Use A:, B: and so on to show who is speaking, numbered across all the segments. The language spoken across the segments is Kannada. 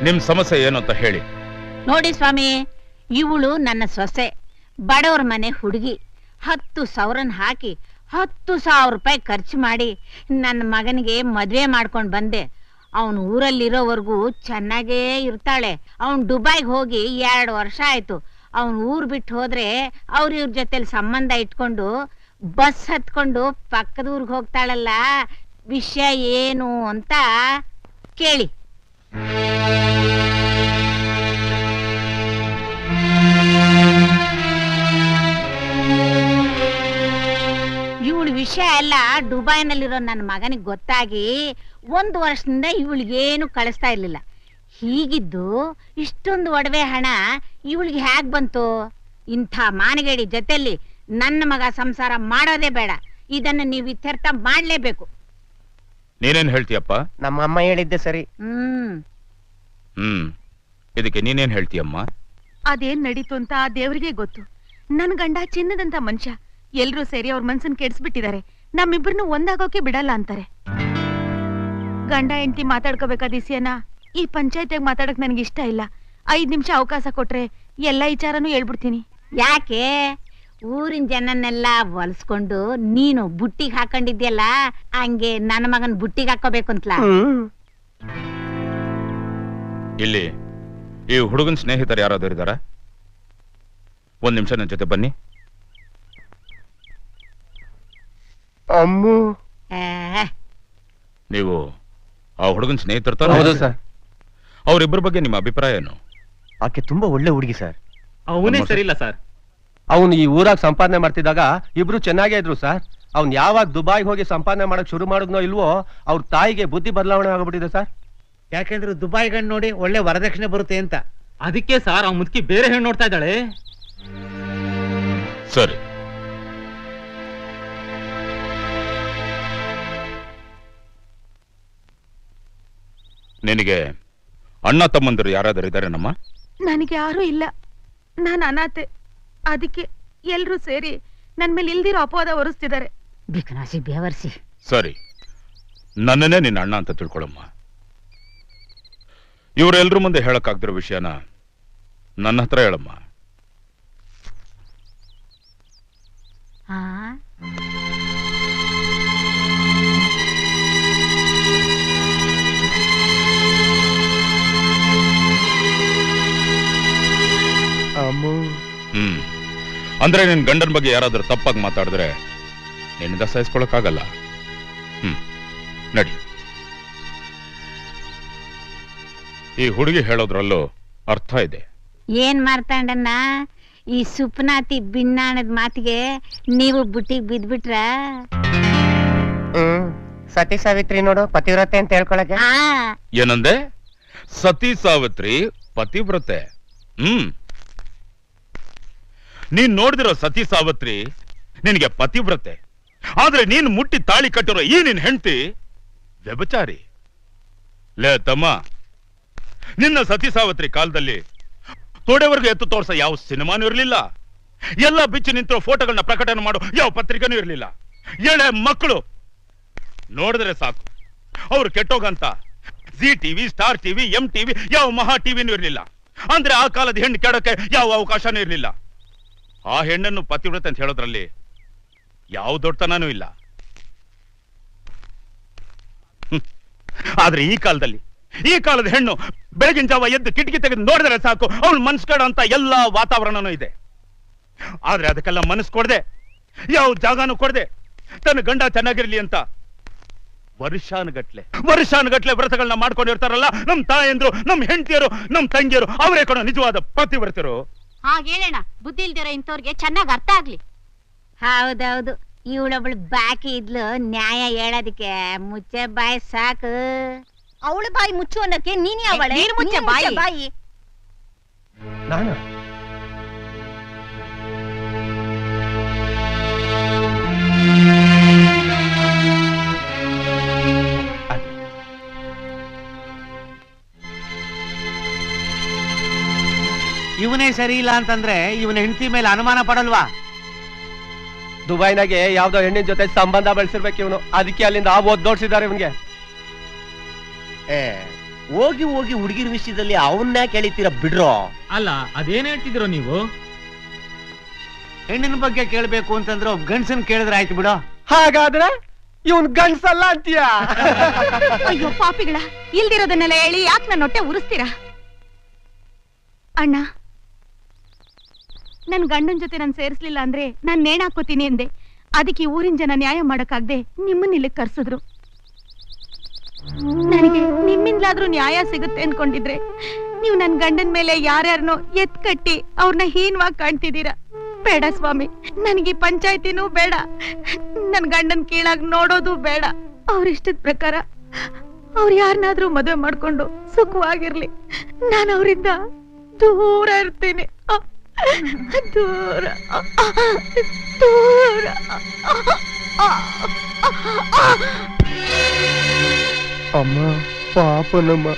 A: ನಿಮ್ ಸಮಸ್ಯೆ ಏನು ಅಂತ ಹೇಳಿ.
B: ನೋಡಿ ಸ್ವಾಮಿ, ಇವಳು ನನ್ನ ಸೊಸೆ, ಬಡವ್ರ ಮನೆ ಹುಡುಗಿ. 10,000 ಹಾಕಿ 10,000 ರೂಪಾಯಿ ಖರ್ಚು ಮಾಡಿ ನನ್ನ ಮಗನಿಗೆ ಮದ್ವೆ ಮಾಡ್ಕೊಂಡು ಬಂದೆ. ಅವನು ಊರಲ್ಲಿರೋವರೆಗೂ ಚೆನ್ನಾಗೇ ಇರ್ತಾಳೆ. ಅವನು ದುಬೈಗೆ ಹೋಗಿ 2 ವರ್ಷ ಆಯ್ತು. ಅವನು ಊರ್ ಬಿಟ್ಟು ಹೋದ್ರೆ ಇವ್ರ ಜೊತೆಲಿ ಸಂಬಂಧ ಇಟ್ಕೊಂಡು ಬಸ್ ಹತ್ಕೊಂಡು ಪಕ್ಕದ ಊರಿಗೆ ಹೋಗ್ತಾಳಲ್ಲ. ವಿಷಯ ಏನು ಅಂತ ಕೇಳಿ. ಇವಳ ವಿಷಯ ಎಲ್ಲ ದುಬೈನಲ್ಲಿರೋ ನನ್ನ ಮಗನಿಗೆ ಗೊತ್ತಾಗಿ 1 ವರ್ಷದಿಂದ ಇವಳಿಗೇನು ಕಳಿಸ್ತಾ ಇರ್ಲಿಲ್ಲ. ಹೀಗಿದ್ದು ಇಷ್ಟೊಂದು ಒಡವೆ ಹಣ ಇವಳಿಗೆ ಹೇಗ್ ಬಂತು? ಇಂಥ ಮಾನಗೇಡಿ ಜೊತೆಲಿ ನನ್ನ ಮಗ ಸಂಸಾರ ಮಾಡೋದೇ ಬೇಡ. ಇದನ್ನ ನೀವು ಇತ್ಯರ್ಥ ಮಾಡ್ಲೇಬೇಕು.
A: ನೀನೇನ್ ಹೇಳ್ತೀಯಪ್ಪ?
C: ನಮ್ಮ ಅಮ್ಮ ಹೇಳಿದ್ದೆ ಸರಿ.
A: ಇದಕ್ಕೆ ನೀನೇನ್ ಹೇಳ್ತೀಯಮ್ಮ?
D: ಅದೇನ್ ನಡೀತು ಅಂತ ಆ ದೇವ್ರಿಗೆ ಗೊತ್ತು. ನನ್ ಗಂಡ ಚಿನ್ನದಂತ ಮನುಷ್ಯ. ಎಲ್ರೂ ಸೇರಿ ಅವ್ರ ಮನ್ಸನ್ ಕೆಡ್ಸ್ಬಿಟ್ಟಿದ್ದಾರೆ. ನಮ್ಮಿಬ್ರನ್ನು ಒಂದಾಗೋಕೆ ಬಿಡಲ್ಲ ಅಂತಾರೆ. ಗಂಡ ಹೆಂಡತಿ ಮಾತಾಡ್ಕೋಬೇಕಾದ ವಿಷಯನ ಈ ಪಂಚಾಯತ್ಯಾಗ ಮಾತಾಡಕ್ ನನ್ಗೆ ಇಷ್ಟ ಇಲ್ಲ. 5 ನಿಮಿಷ ಅವಕಾಶ ಕೊಟ್ರೆ ಎಲ್ಲ ವಿಚಾರನೂ ಹೇಳ್ಬಿಡ್ತೀನಿ.
B: ಯಾಕೆ? ಊರಿನ ಜನನ್ನೆಲ್ಲ ಹೊಲ್ಸ್ಕೊಂಡು ನೀನು ಬುಟ್ಟಿಗೆ ಹಾಕೊಂಡಿದ್ಯಲ್ಲ, ಹಂಗೆ ನನ್ನ ಮಗನ್ ಬುಟ್ಟಿಗೆ ಹಾಕೋಬೇಕು ಅಂತಲಾ?
A: ಇಲ್ಲಿ ಈ ಹುಡುಗನ ಸ್ನೇಹಿತರು ಯಾರಾದರೂ ಇದ್ದಾರಾ? 1 ನಿಮಿಷ ನನ್ನ ಜೊತೆ ಬನ್ನಿ.
C: ಅಮ್ಮು,
A: ನೀವು ಆ ಹುಡುಗನ ಸ್ನೇಹಿತರು?
C: ಹೌದು ಸರ್.
A: ಅವರಿಬ್ಬರ ಬಗ್ಗೆ ನಿಮ್ಮ ಅಭಿಪ್ರಾಯ ಏನು?
C: ಆಕೆ ತುಂಬಾ ಒಳ್ಳೆ ಹುಡುಗಿ ಸರ್.
E: ಅವನೇ ಸರಿ ಇಲ್ಲ ಸರ್.
C: ಅವನು ಈ ಊರಾಗ ಸಂಪಾದನೆ ಮಾಡ್ತಿದ್ದಾಗ ಇಬ್ರು ಚೆನ್ನಾಗೇ ಇದ್ರು ಸರ್. ಅವ್ನ್ ಯಾವಾಗ ದುಬೈಗೆ ಹೋಗಿ ಸಂಪಾದನೆ ಮಾಡಕ್ ಶುರು ಮಾಡಿದ್ನೋ ಇಲ್ವೋ, ಅವ್ರ ತಾಯಿಗೆ ಬುದ್ಧಿ ಬದಲಾವಣೆ ಆಗ್ಬಿಟ್ಟಿದೆ ಸರ್.
E: ಯಾಕೆಂದ್ರೆ ದುಬೈ ಗಂಡು ನೋಡಿ ಒಳ್ಳೆ ವರದಕ್ಷಿಣೆ ಬರುತ್ತೆ ಅಂತ. ಅದಕ್ಕೆ ಸರ್ ಆ ಮುದುಕಿ ಬೇರೆ ಹೆಣ್ಣು ನೋಡ್ತಾ ಇದ್ದಾಳೆ.
A: ಸರಿ, ನಿನಗೆ ಅಣ್ಣ ತಮ್ಮಂದಿರು ಯಾರಾದರೂ ಇದ್ದಾರೇನಮ್ಮ?
D: ನನಗೆ ಯಾರೂ ಇಲ್ಲ. ನಾನು ಅನಾಥೆ. ಅದಕ್ಕೆ ಎಲ್ರೂ ಸೇರಿ ನನ್ ಮೇಲೆ ಇಲ್ದಿರೋ ಅಪವಾದ ಹೊರಿಸ್ತಿದ್ದಾರೆ.
B: ಬಿಕನಾಸಿ ಬೇವರ್ಸಿ.
A: ಸರಿ, ನನ್ನನ್ನೇ ನಿನ್ನ ಅಣ್ಣ ಅಂತ ತಿಳ್ಕೊಳಮ್ಮ. ಇವರೆಲ್ರ ಮುಂದೆ ಹೇಳಕ್ಕಾಗ್ದಿರೋ ವಿಷಯನ ನನ್ನ ಹತ್ರ ಹೇಳಮ್ಮ. ಅಂದ್ರೆ ನಿನ್ ಗಂಡನ ಬಗ್ಗೆ ಯಾರಾದ್ರೂ ತಪ್ಪಾಗಿ ಮಾತಾಡಿದ್ರೆ ನಿನ್ನಿಂದ ಸಹಿಸ್ಕೊಳಕ್ಕಾಗಲ್ಲ. ನಡಿ. ಈ ಹುಡುಗಿ ಹೇಳೋದ್ರಲ್ಲೂ ಅರ್ಥ ಇದೆ.
B: ಏನ್ ಮಾರ್ತಾಂಡನ್ನ, ಈ ಸುಪ್ನಾತಿ ಬಿನ್ನಾಣದ ಮಾತಿಗೆ ನೀವು ಬುಟ್ಟಿಗೆ ಬಿದ್ಬಿಟ್ರ?
C: ಸತಿ ಸಾವಿತ್ರಿ ನೋಡು ಪತಿವ್ರತೆ ಅಂತ ಹೇಳ್ಕೊಳಕ್ಕೆ.
A: ಏನಂದೆ? ಸತಿ ಸಾವಿತ್ರಿ ಪತಿವ್ರತೆ. ನೀನ್ ನೋಡಿದಿರೋ ಸತಿ ಸಾವಿತ್ರಿ ನಿನಗೆ ಪತಿವ್ರತೆ. ಆದ್ರೆ ನೀನ್ ಮುಟ್ಟಿ ತಾಳಿ ಕಟ್ಟಿರೋ ಈ ನಿನ್ ಹೆಂಡತಿ ವ್ಯಭಿಚಾರಿ. ಲೇ ತಮ್ಮ, ನಿನ್ನ ಸತಿ ಸಾವಿತ್ರಿ ಕಾಲದಲ್ಲಿ ತೋಡೆವರೆಗೂ ಎತ್ತು ತೋರ್ಸ ಯಾವ ಸಿನಿಮಾನೂ ಇರಲಿಲ್ಲ. ಎಲ್ಲ ಬಿಚ್ಚಿ ನಿಂತಿರೋ ಫೋಟೋಗಳನ್ನ ಪ್ರಕಟಣೆ ಮಾಡೋ ಯಾವ ಪತ್ರಿಕೆನೂ ಇರಲಿಲ್ಲ. ಎಳೆ ಮಕ್ಕಳು ನೋಡಿದ್ರೆ ಸಾಕು ಅವ್ರು ಕೆಟ್ಟೋಗಂತ Zee TV, star TV, M TV, ಯಾವ ಮಹಾ ಟಿವಿನೂ ಇರಲಿಲ್ಲ. ಅಂದ್ರೆ ಆ ಕಾಲದ ಹೆಣ್ಣು ಕೆಡಕ್ಕೆ ಯಾವ ಅವಕಾಶನೂ ಇರಲಿಲ್ಲ. ಆ ಹೆಣ್ಣನ್ನು ಪತಿವ್ರತೆ ಅಂತ ಹೇಳೋದ್ರಲ್ಲಿ ಯಾವ ದೊಡ್ಡತನೂ ಇಲ್ಲ. ಆದ್ರೆ ಈ ಕಾಲದ ಹೆಣ್ಣು ಬೆಳಗಿನ ಜಾವ ಎದ್ದು ಕಿಟಕಿ ತೆಗೆದು ನೋಡಿದ್ರೆ ಸಾಕು ಅವಳು ಮನಸ್ಸು ಕಡ ಅಂತ ಎಲ್ಲಾ ವಾತಾವರಣನೂ ಇದೆ. ಆದ್ರೆ ಅದಕ್ಕೆಲ್ಲ ಮನಸ್ಸು ಕೊಡದೆ, ಯಾವ ಜಾಗನೂ ಕೊಡದೆ, ತನ್ನ ಗಂಡ ಚೆನ್ನಾಗಿರ್ಲಿ ಅಂತ ವರ್ಷಾನುಗಟ್ಲೆ ವ್ರತಗಳನ್ನ ಮಾಡ್ಕೊಂಡಿರ್ತಾರಲ್ಲ ನಮ್ ತಾಯಂದ್ರು, ನಮ್ ಹೆಂಡತಿಯರು, ನಮ್ ತಂಗಿಯರು, ಅವರೇ ಕೊಡೋ ನಿಜವಾದ ಪತಿವ್ರತರು.
B: ಹಾಗೇಳೋಣ, ಬುದ್ಧಿ ಇಲ್ದಿರೋ ಇಂಥವ್ರಿಗೆ ಚೆನ್ನಾಗಿ ಅರ್ಥ ಆಗ್ಲಿ. ಹೌದೌದು, ಇವಳೊಬ್ಳು ಬಾಕಿ ಇದ್ಲು ನ್ಯಾಯ ಹೇಳೋದಕ್ಕೆ. ಮುಚ್ಚೆ ಬಾಯಿ ಸಾಕು. ಅವಳ ಬಾಯಿ ಮುಚ್ಚು ಅನ್ನಕ್ಕೆ ನೀನೇ ಅವಳೆ. ಮುಚ್ಚೆ ಬಾಯಿ.
C: ನಾನು
E: ಇವನೇ ಸರಿ ಇಲ್ಲ ಅಂತಂದ್ರೆ ಇವನ ಹೆಂಡತಿ ಮೇಲೆ ಅನುಮಾನ ಪಡಲ್ವಾ?
C: ದುಬೈನಾಗೆ ಯಾವ್ದೋ ಹೆಣ್ಣಿನ ಜೊತೆ ಸಂಬಂಧ ಬೆಳೆಸಿರ್ಬೇಕು ಇವನು. ಅದಕ್ಕೆ ಅಲ್ಲಿಂದ ಒದ್ದೋಡ್ಸಿದ್ದಾರೆ ಇವನ್ಗೆ.
F: ಹೋಗಿ ಹೋಗಿ ಹುಡುಗಿರ ವಿಷಯದಲ್ಲಿ ಅವನ್ನ ಕೇಳಿತೀರ ಬಿಡ್ರೋ.
E: ಅಲ್ಲ ಅದೇನ್ ಹೇಳ್ತಿದ್ರೋ ನೀವು?
G: ಹೆಣ್ಣಿನ ಬಗ್ಗೆ ಕೇಳ್ಬೇಕು ಅಂತಂದ್ರೆ ಒಬ್ಬ ಗಂಡಸನ್ ಕೇಳಿದ್ರೆ ಆಯ್ತು ಬಿಡೋ.
C: ಹಾಗಾದ್ರೆ ಇವನ್ ಗಂಡ್ಸಲ್ಲ ಅಂತೀಯ?
D: ಅಯ್ಯೋ ಪಾಪಿಗಳ, ಇಲ್ದಿರೋದನ್ನೆಲ್ಲ ಹೇಳಿ ಯಾಕೆ ನನ್ನ ಹೊಟ್ಟೆ ಉರಿಸ್ತೀರಾ? ಅಣ್ಣ, ನನ್ ಗಂಡನ್ ಜೊತೆ ನಾನು ಸೇರಿಸ್ಲಿಲ್ಲ ಅಂದ್ರೆ ನಾನ್ ನೇಣ್ ಹಾಕೋತೀನಿ ಎಂದೆ. ಅದಕ್ಕೆ ಈ ಊರಿನ ಜನ ನ್ಯಾಯ ಮಾಡಕ್ಕಾಗ್ದೆ ನಿಮ್ಮನ್ನ ಇಲ್ಲಿ ಕರ್ಸಿದ್ರು. ನನಗೆ ನಿಮ್ಮಿಂದಲಾದ್ರೂ ನ್ಯಾಯ ಸಿಗುತ್ತೆ ಅನ್ಕೊಂಡಿದ್ರೆ ನೀವು ನನ್ ಗಂಡನ ಮೇಲೆ ಯಾರ್ಯಾರನೋ ಎತ್ ಕಟ್ಟಿ ಅವ್ರನ್ನ ಹೀನವಾಗಿ ಕಾಣ್ತಿದ್ದೀರಾ. ಬೇಡ ಸ್ವಾಮಿ, ನನಗೆ ಪಂಚಾಯ್ತಿನೂ ಬೇಡ, ನನ್ ಗಂಡನ್ ಕೀಳಾಗ್ ನೋಡೋದು ಬೇಡ. ಅವ್ರಿಷ್ಟದ ಪ್ರಕಾರ ಅವ್ರು ಯಾರನ್ನಾದ್ರೂ ಮದುವೆ ಮಾಡ್ಕೊಂಡು ಸುಖವಾಗಿರ್ಲಿ. ನಾನು ಅವರಿಂದ ದೂರ ಇರ್ತೀನಿ, ದೂರ ದೂರ.
C: ಅಮ್ಮ ಪಾಪನಮ್ಮ.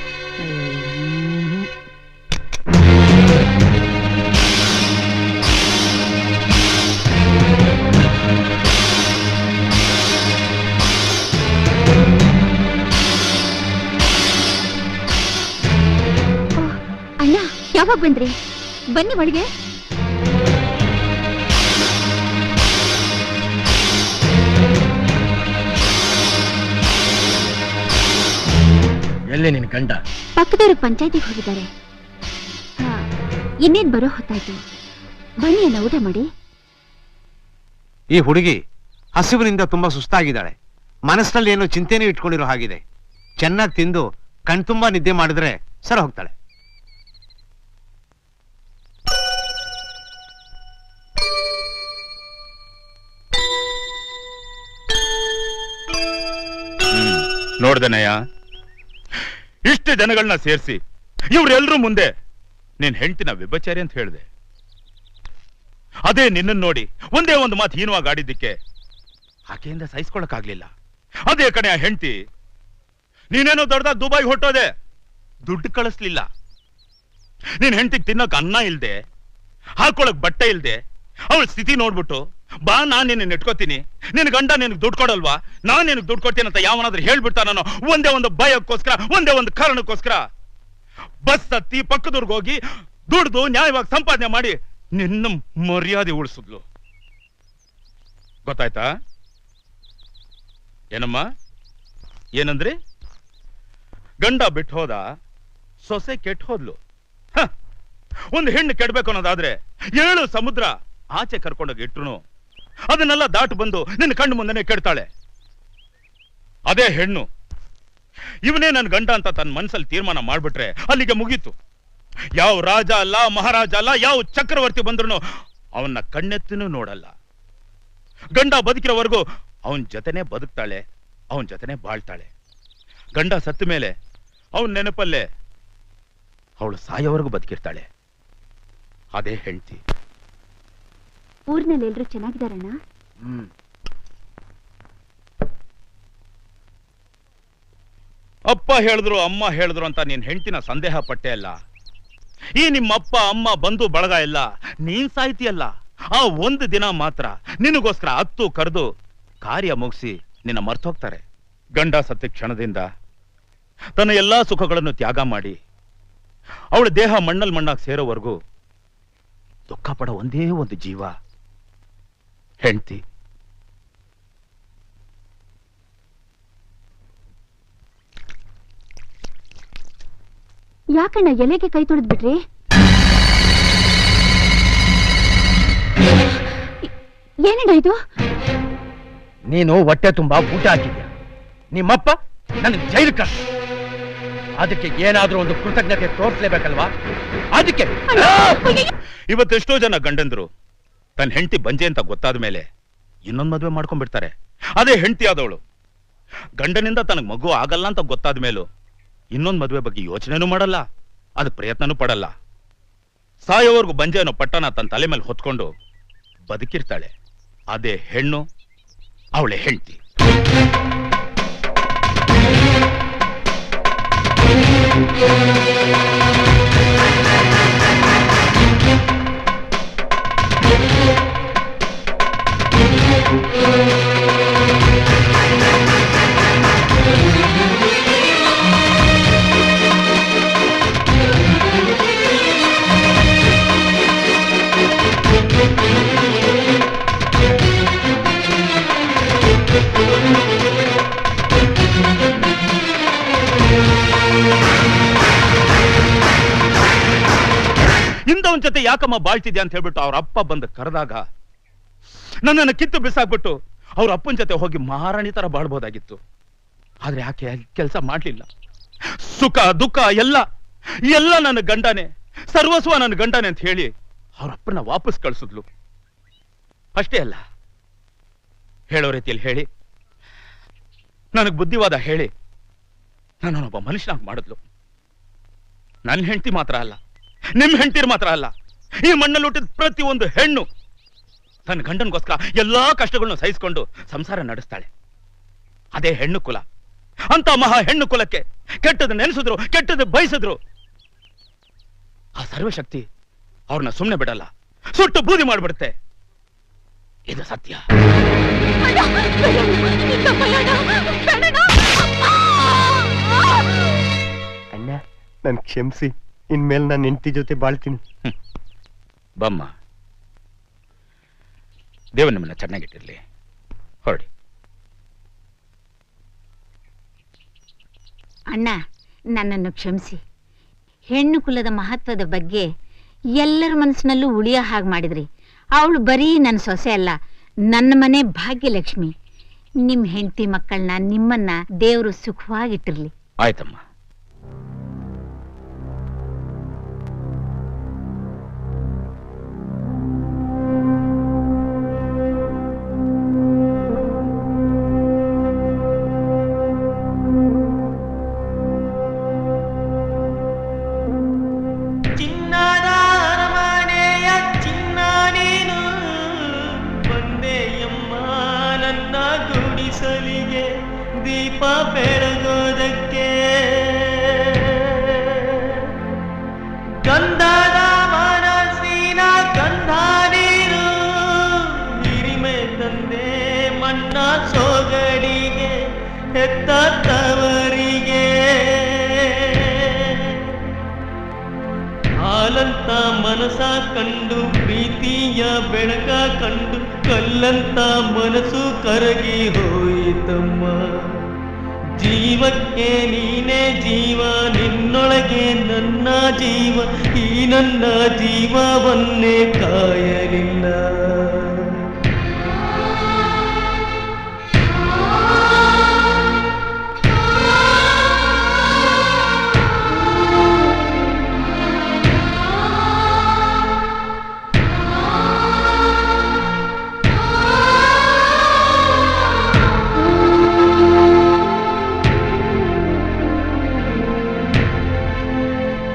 H: ಅಣ್ಣ, ಯಾವಾಗ ಬಂದ್ರಿ? ಬನ್ನಿ ಒಳಗೆ.
F: ಎಲ್ಲಿ ನಿನ್ ಗಂಡ?
H: ಪಕ್ಕದವ್ರ ಪಂಚಾಯತಿಗೆ ಹೋಗಿದ್ದಾರೆ. ಇನ್ನೇನ್ ಬರೋ ಹೊತ್ತಾಯ್ತು. ಬನ್ನಿ ಅಣ್ಣ, ಊಟ ಮಾಡಿ.
G: ಈ ಹುಡುಗಿ ಹಸಿವಿನಿಂದ ತುಂಬಾ ಸುಸ್ತಾಗಿದ್ದಾಳೆ. ಮನಸ್ಸಿನಲ್ಲಿ ಏನೋ ಚಿಂತೆನೂ ಇಟ್ಕೊಂಡಿರೋ ಹಾಗಿದೆ. ಚೆನ್ನಾಗಿ ತಿಂದು ಕಣ್ತುಂಬಾ ನಿದ್ದೆ ಮಾಡಿದ್ರೆ ಸರ ಹೋಗ್ತಾಳೆ.
A: ನೋಡ್ದನಯ್ಯ, ಇಷ್ಟು ಜನಗಳನ್ನ ಸೇರಿಸಿ ಇವ್ರೆಲ್ರೂ ಮುಂದೆ ನೀನ್ ಹೆಂಡತಿನ ವ್ಯಭಿಚಾರಿ ಅಂತ ಹೇಳ್ದೆ. ಅದೇ ನಿನ್ನನ್ನು ನೋಡಿ ಒಂದೇ ಒಂದು ಮಾತು ಹೀನವಾಗಿ ಆಡಿದ್ದಕ್ಕೆ ಆಕೆಯಿಂದ ಸಹಿಸ್ಕೊಳಕ್ಕಾಗ್ಲಿಲ್ಲ. ಅದೇ ಕಣೆ ಆ ಹೆಂಡತಿ, ನೀನೇನೋ ದೊಡ್ಡದಾಗಿ ದುಬೈಗೆ ಹೊಟ್ಟೋದೆ, ದುಡ್ಡು ಕಳಿಸ್ಲಿಲ್ಲ. ನೀನ್ ಹೆಂಡತಿಗೆ ತಿನ್ನೋಕ್ ಅನ್ನ ಇಲ್ದೆ, ಹಾಕೊಳಕ್ ಬಟ್ಟೆ ಇಲ್ದೆ, ಅವಳ ಸ್ಥಿತಿ ನೋಡ್ಬಿಟ್ಟು ಬಾ ನಾನ್ ನಿನ್ನ ನೆಟ್ಕೋತೀನಿ, ನಿನ್ ಗಂಡ ನಿನಗೆ ದುಡ್ಡು ಕೊಡಲ್ವಾ, ನಾನ್ ನಿನಗೆ ದುಡ್ಡು ಕೊಡ್ತೀನಿ ಅಂತ ಯಾವನಾದ್ರೂ ಹೇಳ್ಬಿಡ್ತಾನೋ ಒಂದೇ ಒಂದು ಭಯಕ್ಕೋಸ್ಕರ, ಒಂದೇ ಒಂದು ಕಾರಣಕ್ಕೋಸ್ಕರ ಬಸ್ ಹತ್ತಿ ಪಕ್ಕದೂರ್ಗೆ ಹೋಗಿ ದುಡ್ದು ನ್ಯಾಯವಾಗಿ ಸಂಪಾದನೆ ಮಾಡಿ ನಿನ್ನ ಮರ್ಯಾದೆ ಉಳಿಸಿದ್ಲು. ಗೊತ್ತಾಯ್ತಾ? ಏನಮ್ಮ, ಏನಂದ್ರಿ? ಗಂಡ ಬಿಟ್ಟು ಹೋದ, ಸೊಸೆ ಕೆಟ್ಟು ಹೋದ್ಲು. ಒಂದು ಹೆಣ್ಣು ಕೆಡ್ಬೇಕು ಅನ್ನೋದಾದ್ರೆ 7 ಸಮುದ್ರ ಆಚೆ ಕರ್ಕೊಂಡೋಗಿ ಇಟ್ರು ಅದನ್ನೆಲ್ಲ ದಾಟು ಬಂದು ನಿನ್ನ ಕಣ್ಣು ಮುಂದೆನೆ ಕೆಡ್ತಾಳೆ. ಅದೇ ಹೆಣ್ಣು ಇವನೇ ನನ್ನ ಗಂಡ ಅಂತ ತನ್ನ ಮನಸ್ಸಲ್ಲಿ ತೀರ್ಮಾನ ಮಾಡ್ಬಿಟ್ರೆ ಅಲ್ಲಿಗೆ ಮುಗೀತು. ಯಾವ ರಾಜ ಅಲ್ಲ, ಮಹಾರಾಜ ಅಲ್ಲ, ಯಾವ ಚಕ್ರವರ್ತಿ ಬಂದ್ರು ಅವನ್ನ ಕಣ್ಣೆತ್ತಿನೂ ನೋಡಲ್ಲ. ಗಂಡ ಬದುಕಿರೋವರೆಗೂ ಅವನ ಜೊತೆನೆ ಬದುಕ್ತಾಳೆ, ಅವನ ಜೊತೆನೆ ಬಾಳ್ತಾಳೆ. ಗಂಡ ಸತ್ತ ಮೇಲೆ ಅವನ ನೆನಪಲ್ಲೇ ಅವಳು ಸಾಯೋವರೆಗೂ ಬದುಕಿರ್ತಾಳೆ. ಅದೇ ಹೆಂಡತಿ.
H: ಊರಿನಲ್ಲಿ ಎಲ್ರು ಚೆನ್ನಾಗಿದ್ದಾರಣ್ಣ?
A: ಅಪ್ಪ ಹೇಳಿದ್ರು ಅಮ್ಮ ಹೇಳಿದ್ರು ಅಂತ ನೀನ್ ಹೆಂಡತಿನ ಸಂದೇಹ ಪಟ್ಟೆ ಅಲ್ಲ. ಈ ನಿಮ್ಮಪ್ಪ ಅಮ್ಮ ಬಂಧು ಬಳಗ ಎಲ್ಲ ನೀನ್ ಸಾಯ್ತಿಯಲ್ಲ, ಆ ಒಂದು ದಿನ ಮಾತ್ರ ನಿನಗೋಸ್ಕರ 10 ಕರೆದು ಕಾರ್ಯ ಮುಗಿಸಿ ನಿನ್ನ ಮರ್ತೋಗ್ತಾರೆ. ಗಂಡ ಸತ್ತ ಕ್ಷಣದಿಂದ ತನ್ನ ಎಲ್ಲಾ ಸುಖಗಳನ್ನು ತ್ಯಾಗ ಮಾಡಿ ಅವಳ ದೇಹ ಮಣ್ಣಾಗಿ ಸೇರೋವರೆಗೂ ದುಃಖ ಪಡೋ ಒಂದೇ ಒಂದು ಜೀವ ಹೆಂಡತಿ.
H: ಯಾಕಣ್ಣ ಎಲೆಗೆ ಕೈ ತೊಳೆದ್ ಬಿಟ್ರಿ? ಏನಣ್ಣ ಇದು?
F: ನೀನು ಹೊಟ್ಟೆ ತುಂಬಾ ಊಟ ಹಾಕಿದ್ಯಾ, ನಿಮ್ಮಪ್ಪ ನನಗೆ ಜೈಲು ಕಳ್ಸ. ಅದಕ್ಕೆ ಏನಾದ್ರೂ ಒಂದು ಕೃತಜ್ಞತೆ ತೋರಿಸ್ಲೇಬೇಕಲ್ವಾ? ಅದಕ್ಕೆ
A: ಇವತ್ತೆಷ್ಟೋ ಜನ ಗಂಡಂದ್ರು ತನ್ನ ಹೆಂಡತಿ ಬಂಜೆ ಅಂತ ಗೊತ್ತಾದ ಮೇಲೆ ಇನ್ನೊಂದು ಮದುವೆ ಮಾಡ್ಕೊಂಡ್ಬಿಡ್ತಾರೆ. ಅದೇ ಹೆಂಡತಿ ಆದವಳು ಗಂಡನಿಂದ ತನಗ್ ಮಗು ಆಗಲ್ಲ ಅಂತ ಗೊತ್ತಾದ ಮೇಲೂ ಇನ್ನೊಂದು ಮದುವೆ ಬಗ್ಗೆ ಯೋಚನೆನೂ ಮಾಡಲ್ಲ, ಅದು ಪ್ರಯತ್ನನೂ ಪಡಲ್ಲ. ಸಾಯೋವರೆಗೂ ಬಂಜೆ ಅನ್ನೋ ಪಟ್ಟಣ ತನ್ನ ತಲೆ ಮೇಲೆ ಹೊತ್ಕೊಂಡು ಬದುಕಿರ್ತಾಳೆ. ಅದೇ ಹೆಣ್ಣು, ಅವಳೆ ಹೆಂಡತಿ. ಇನ್ನೊಂದ್ ಜೊತೆ ಯಾಕಮ್ಮ ಬಾಳ್ತಿದ್ಯಾ ಅಂತ ಹೇಳ್ಬಿಟ್ಟು ಅವ್ರ ಅಪ್ಪ ಬಂದು ಕರೆದಾಗ ನನ್ನನ್ನು ಕಿತ್ತು ಬಿಸಾಕ್ಬಿಟ್ಟು ಅವ್ರ ಅಪ್ಪನ ಜೊತೆ ಹೋಗಿ ಮಹಾರಾಣಿ ತರ ಬಾಳ್ಬೋದಾಗಿತ್ತು. ಆದ್ರೆ ಯಾಕೆ ಕೆಲಸ ಮಾಡ್ಲಿಲ್ಲ. ಸುಖ ದುಃಖ ಎಲ್ಲ ಎಲ್ಲ ನನ್ನ ಗಂಡನೇ, ಸರ್ವಸ್ವ ನನ್ನ ಗಂಡನೇ ಅಂತ ಹೇಳಿ ಅವ್ರ ಅಪ್ಪನ ವಾಪಸ್ ಕಳ್ಸಿದ್ಲು. ಅಷ್ಟೇ ಅಲ್ಲ, ಹೇಳೋ ರೀತಿಯಲ್ಲಿ ಹೇಳಿ ನನಗ್ ಬುದ್ಧಿವಾದ ಹೇಳಿ ನನ್ನೊಬ್ಬ ಮನುಷ್ಯನಾಗಿ ಮಾಡಿದ್ಲು. ನನ್ನ ಹೆಂಡತಿ ಮಾತ್ರ ಅಲ್ಲ, ನಿಮ್ ಹೆಂಡತಿರ್ ಮಾತ್ರ ಅಲ್ಲ, ಈ ಮಣ್ಣಲ್ಲಿ ಹುಟ್ಟಿದ ಪ್ರತಿ ಒಂದು ಹೆಣ್ಣು ತನ್ನ ಗಂಡನ್ಗೋಸ್ಕರ ಎಲ್ಲಾ ಕಷ್ಟಗಳನ್ನು ಸಹಿಸಿಕೊಂಡು ಸಂಸಾರ ನಡೆಸ್ತಾಳೆ. ಅದೇ ಹೆಣ್ಣು ಕುಲ. ಅಂತ ಮಹಾ ಹೆಣ್ಣು ಕುಲಕ್ಕೆ ಕೆಟ್ಟದ್ದು ನೆನೆಸಿದ್ರು, ಕೆಟ್ಟದ್ದು ಬಯಸಿದ್ರು ಆ ಸರ್ವಶಕ್ತಿ ಅವ್ರನ್ನ ಸುಮ್ಮನೆ ಬಿಡಲ್ಲ, ಸುಟ್ಟು ಬೂದಿ ಮಾಡ್ಬಿಡುತ್ತೆ. ಇದು ಸತ್ಯ.
C: ಅಣ್ಣ, ನನ್ ಕ್ಷಮಿಸಿ. ಇನ್ಮೇಲೆ ನಾನು ಹೆಂಡತಿ ಜೊತೆ ಬಾಳ್ತೀನಿ.
A: ಬಮ್ಮ, ದೇವ ನಿಮ್ಮನ್ನ ಚೆನ್ನಾಗಿಟ್ಟಿರ್ಲಿ. ಹೊರಡಿ.
B: ಅಣ್ಣ, ನನ್ನನ್ನು ಕ್ಷಮಿಸಿ. ಹೆಣ್ಣು ಕುಲದ ಮಹತ್ವದ ಬಗ್ಗೆ ಎಲ್ಲರ ಮನಸ್ಸಿನಲ್ಲೂ ಉಳಿಯೋ ಹಾಗೆ ಮಾಡಿದ್ರಿ. ಅವಳು ಬರೀ ನನ್ನ ಸೊಸೆ ಅಲ್ಲ, ನನ್ನ ಮನೆ ಭಾಗ್ಯಲಕ್ಷ್ಮಿ. ನಿಮ್ಮ ಹೆಂಡತಿ ಮಕ್ಕಳನ್ನ, ನಿಮ್ಮನ್ನ ದೇವರು ಸುಖವಾಗಿಟ್ಟಿರ್ಲಿ.
A: ಆಯ್ತಮ್ಮ.
I: ದೀಪ ಬೆಳಗೋದಕ್ಕೆ ಗಂಧದ ಮನಸ್ಸಿನ ಗಂಧ ನೀರು ಹಿರಿಮೆ ತಂದೆ ಮಣ್ಣ ಸೋಗಡಿಗೆ ಹೆತ್ತ ತವರಿಗೆ ಹಾಲಂತ ಮನಸ ಕಂಡು ಪ್ರೀತಿಯ ಬೆಳಕ ಕಂಡು ಕಲ್ಲಂತ ಮನಸ್ಸು ಕರಗಿ ಹೋಯಿತಮ್ಮ. ಜೀವಕ್ಕೆ ನೀನೇ ಜೀವ, ನಿನ್ನೊಳಗೆ ನನ್ನ ಜೀವ, ಈ ನನ್ನ ಜೀವವನ್ನೇ ಕಾಯಲಿಲ್ಲ.